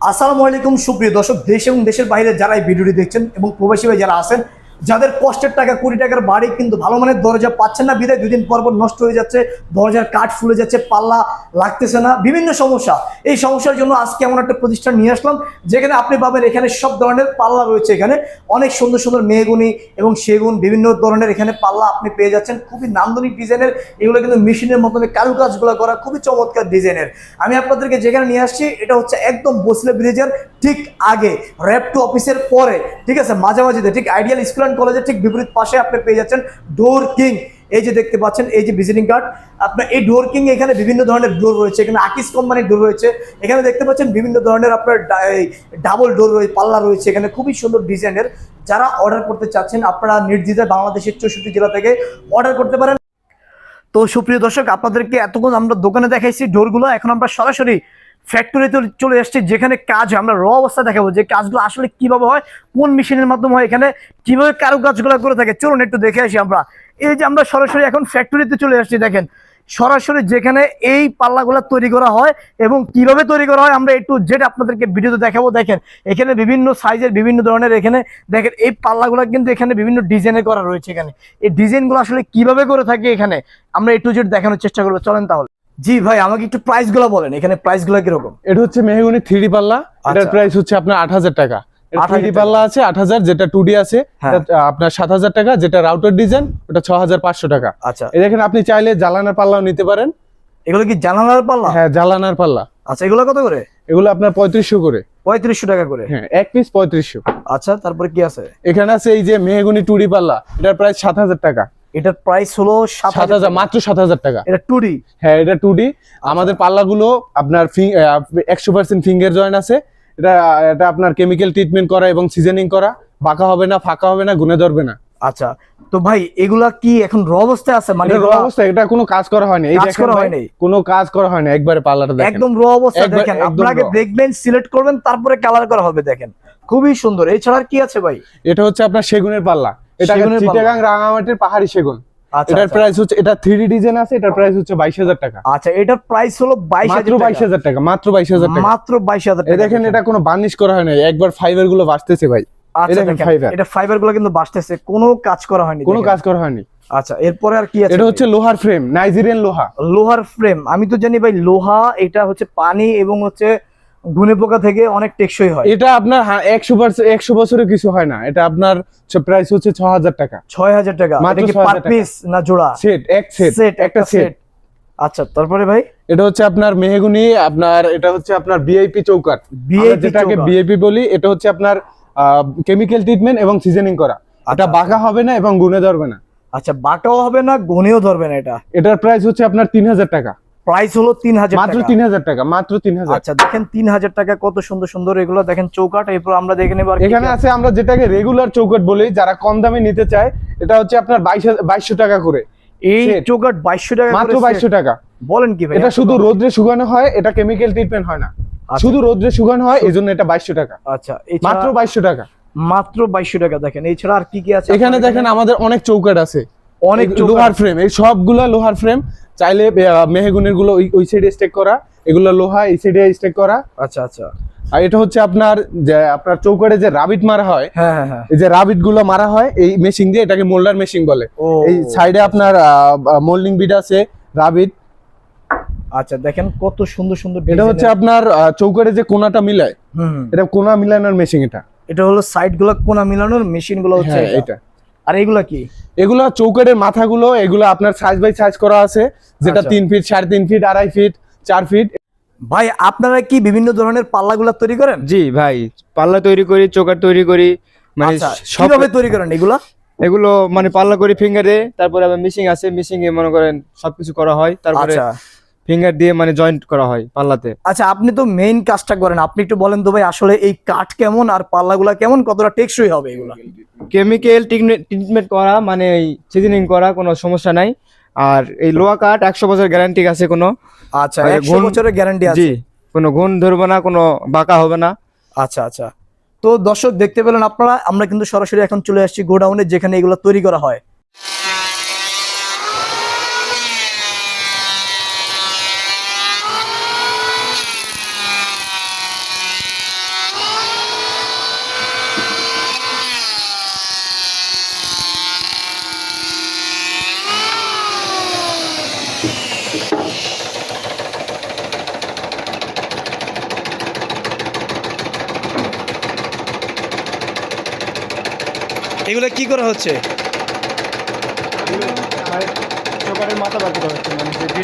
আসসালামু আলাইকুম সুপ্রিয় দর্শক, দেশ এবং দেশের বাইরে যারা এই ভিডিওটি দেখছেন এবং প্রবাসী ভাই যারা আছেন, যাদের কষ্টের টাকা কোটি টাকার বাড়ি কিন্তু ভালো মানের দরজা পাচ্ছেন না, বিদায় দুদিন পর পর নষ্ট হয়ে যাচ্ছে, দরজার কাঠ ফুলে যাচ্ছে, পাল্লা লাগতেছে না, বিভিন্ন সমস্যা। এই সমস্যার জন্য আজকে এমন একটা প্রতিষ্ঠান নিয়ে আসলাম যেখানে আপনি পাবেন এখানে সব ধরনের পাল্লা রয়েছে। এখানে অনেক সুন্দর সুন্দর মেহগনি এবং সেগুন বিভিন্ন ধরনের এখানে পাল্লা আপনি পেয়ে যাচ্ছেন, খুবই নান্দনিক ডিজাইনের। এগুলো কিন্তু মেশিনের মাধ্যমে কারুকাজগুলো করা, খুবই চমৎকার ডিজাইনের। আমি আপনাদেরকে যেখানে নিয়ে আসছি এটা হচ্ছে একদম বসলে ব্রিজের ঠিক আগে, র্যাপটু অফিসের পরে, ঠিক আছে, মাঝামাঝিতে ঠিক আইডিয়াল স্কুল অ্যান্ড কলেজের ঠিক বিপরীত পাশে আপনি পেয়ে যাচ্ছেন ডোর কিং। এই যে দেখতে পাচ্ছেন, এই যে ভিজিটিং কার্ড আপনার, এই ডোর কিং এখানে বিভিন্ন ধরনের ডোর রয়েছে। এখানে আকিস কোম্পানির ডোর রয়েছে। এখানে দেখতে পাচ্ছেন বিভিন্ন ধরনের আপনার ডাবল ডোর রয়েছে, পাল্লা রয়েছে এখানে, খুবই সুন্দর ডিজাইনের। যারা অর্ডার করতে চাচ্ছেন আপনারা নির্দ্বিধায় বাংলাদেশের 64 জেলা থেকে অর্ডার করতে পারেন। তো সুপ্রিয় দর্শক, আপনাদেরকে এতক্ষণ আমরা দোকানে দেখাইছি ডোরগুলো, এখন আমরা সরাসরি ফ্যাক্টরিতে চলে আসছি যেখানে কাজ আমরা র অবস্থা দেখাবো, যে কাজগুলো আসলে কিভাবে হয়, কোন মেশিনের মাধ্যমে হয়, এখানে কিভাবে কারুকাজগুলো করে থাকে। চলুন একটু দেখে আসি আমরা। এই যে আমরা সরাসরি এখন ফ্যাক্টরিতে চলে আসছি, দেখেন সরাসরি যেখানে এই পাল্লাগুলো তৈরি করা হয় এবং কিভাবে তৈরি করা হয় আমরা একটু যেটা আপনাদেরকে ভিডিওতে দেখাবো। দেখেন এখানে বিভিন্ন সাইজের বিভিন্ন ধরনের, এখানে দেখেন এই পাল্লাগুলো কিন্তু এখানে বিভিন্ন ডিজাইনের করা রয়েছে। এখানে এই ডিজাইনগুলো আসলে কিভাবে করে থাকে এখানে আমরা একটু যেটা দেখানোর চেষ্টা করবো। চলেন তাহলে। জি ভাই, আমাকে একটু প্রাইস গুলো বলেন, এখানে প্রাইস গুলো কিরকম? এটা হচ্ছে মেহগনি 3D পাল্লা। এটার প্রাইস হচ্ছে আপনার 8000 টাকা। 3D পাল্লা আছে 8000, যেটা 2D আছে আপনার 7000 টাকা, যেটা রাউটার ডিজাইন ওটা 6500 টাকা। আচ্ছা, এই দেখেন আপনি চাইলে জালানার পাল্লাও নিতে পারেন। এগুলো কি জানালার পাল্লা? হ্যাঁ, জালানার পাল্লা। আচ্ছা, এগুলো কত করে? এগুলো আপনার 3500 করে। 3500 টাকা করে? হ্যাঁ, এক পিস 3500। আচ্ছা, তারপরে কি আছে? এখানে আছে এই যে মেহগনি 2D পাল্লা, এটার প্রাইস 7000 টাকা। এটার প্রাইস হলো 7000, মাত্র 7000 টাকা। এটা 2D? হ্যাঁ, এটা 2D। আমাদের পাল্লাগুলো আপনার 100% ফিঙ্গার জয়েন্ট আছে। এটা এটা আপনার কেমিক্যাল ট্রিটমেন্ট করা এবং সিজনিং করা, বাঁকা হবে না, ফাঁকা হবে না, গুনে ধরবে না। আচ্ছা, তো ভাই এগুলা কি এখন র অবস্থায় আছে? মানে র অবস্থায়, এটা কোনো কাজ করা হয়নি। এই দেখেন কোনো কাজ করা হয়নি, একবারে পাল্লাটা দেখেন একদম র অবস্থায়। দেখেন আপনাকে দেখবেন, সিলেক্ট করবেন, তারপরে কালার করা হবে। দেখেন খুবই সুন্দর। এছাড়া কি আছে ভাই? এটা হচ্ছে আপনার সেগুনের পাল্লা। এটা চিটাগাং রাঙামাটির পাহাড়ি সেগুন। এটার প্রাইস হচ্ছে, এটা 3D ডিজাইন আছে, এটার প্রাইস হচ্ছে 22000 টাকা। আচ্ছা, এটার প্রাইস হলো 22000 টাকা, মাত্র 22000 টাকা, মাত্র 22000 টাকা। দেখেন এটা কোনো বার্নিশ করা হয় না, একবার ফাইবার গুলো ভাসতেছে ভাই। আচ্ছা দেখেন, এটা ফাইবার গুলো কিন্তু বাসতেছে, কোনো কাজ করা হয়নি, কোনো কাজ করা হয়নি। আচ্ছা, এরপরে আর কি আছে? এটা হচ্ছে লোহার ফ্রেম, নাইজেরিয়ান লোহা। লোহার ফ্রেম, আমি তো জানি ভাই লোহা এটা হচ্ছে পানি এবং হচ্ছে ঘুনে পোকা থেকে অনেক টেকসই হয়। এটা আপনার 100 বছরের কিছু হয় না। এটা আপনার প্রাইস হচ্ছে 6000 টাকা। 6000 টাকা? এটা কি পার পিস না জোড়া? সেট, এক সেট, একটা সেট। আচ্ছা, তারপরে ভাই এটা হচ্ছে আপনার মেহগনি, আপনার এটা হচ্ছে আপনার ভিআইপি চৌকাঠ, যেটাকে ভিআইপি বলি। এটা হচ্ছে আপনার কেমিক্যাল ট্রিটমেন্ট এবং সিজনিং করা। এটা বাঁকা হবে না এবং গুনে ধরবে না। আচ্ছা, বাঁকাও হবে না, গুনেও ধরবে না। এটার প্রাইস হচ্ছে আপনার 3000 টাকা। প্রাইস হলো 3000 মাত্র 3000 টাকা, মাত্র 3000। আচ্ছা দেখেন 3000 টাকা, কত সুন্দর সুন্দর এগুলো দেখেন চৌকাঠ। এরপর আমরা দেখে নেব এখানে আছে আমরা যেটাকে রেগুলার চৌকাঠ বলি, যারা কম দামে নিতে চায়। এটা হচ্ছে আপনার 2200 টাকা করে। এই চৌকাঠ 2200 টাকা, মাত্র 2200 টাকা। বলেন কি ভাই? এটা শুধু রোদ্রে শুকানো হয়, এটা কেমিক্যাল ট্রিটমেন্ট হয় না, শুধু রোদ্রে শুকানো হয়, এজন্য এটা 2200 টাকা। আচ্ছা, মাত্র 2200 টাকা, মাত্র 2200 টাকা। দেখেন এছাড়া আর কি কি আছে? এখানে দেখেন আমাদের অনেক চৌকাঠ আছে, অনেক লোহার ফ্রেম। এই সবগুলা লোহার ফ্রেম। চাইলে মেহগুনের গুলো ওই সাইডে স্টেক করা, এগুলো লোহা এই সাইডে স্টেক করা। আচ্ছা আচ্ছা। আর এটা হচ্ছে আপনার যে আপনার চৌকাঠে যে রাবিট মারা হয়, হ্যাঁ হ্যাঁ, এই যে রাবিট গুলো মারা হয় এই মেশিন দিয়ে, এটাকে মোল্ডার মেশিন বলে। এই সাইডে আপনার মোল্ডিং বিট আছে, রাবিট। আচ্ছা দেখেন কত সুন্দর সুন্দর। এটা হচ্ছে আপনার চৌকাঠে যে কোনাটা মিলায়, এটা কোনা মিলানোর মেশিন। এটা হলো সাইড গুলো কোনা মিলানোর মেশিন গুলো হচ্ছে এটা। আর এগুলা কি? এগুলা চৌকাঠের মাথাগুলো, এগুলো আপনার সাইজ বাই সাইজ করা আছে, যেটা 3 ফিট, 3.5 ফিট, 2.5 ফিট, 4 ফিট। ভাই আপনারা কি বিভিন্ন ধরনের পাল্লাগুলা তৈরি করেন? জি ভাই, পাল্লা তৈরি করি, চৌকাঠ তৈরি করি। মানে কিভাবে তৈরি করেন এগুলো? মানে পাল্লা করি ফিঙ্গারে, তারপরে আবার মেশিং আছে, মেশিং এ মনে করেন সবকিছু করা হয়, তারপরে ফিঙ্গার দিয়ে মানে জয়েন্ট করা হয় পাল্লাতে। আচ্ছা, আপনি তো মেইন কাজটা করেন, আপনি একটু বলেন তো ভাই আসলে এই কাঠ কেমন আর পাল্লাগুলা কেমন, কতটা টেকসই হবে এগুলা? কেমিক্যাল ট্রিটমেন্ট করা, মানে সিজনিং করা, কোনো সমস্যা নাই। আর এই লোহা কাঠ 100 বছর গ্যারান্টি আছে কোনো। আচ্ছা, 100 বছরের গ্যারান্টি আছে? জি, কোনো গুণ ধরবে না, কোনো বাঁকা হবে না। আচ্ছা আচ্ছা। তো দর্শক দেখতে পেলেন আপনারা, আমরা কিন্তু সরাসরি এখন চলে আসছি গোডাউনে, যেখানে এগুলো তৈরি করা হয়। এগুলো কি করা হচ্ছে? চৌকাটের মাথা বার করা হচ্ছে, মানে যে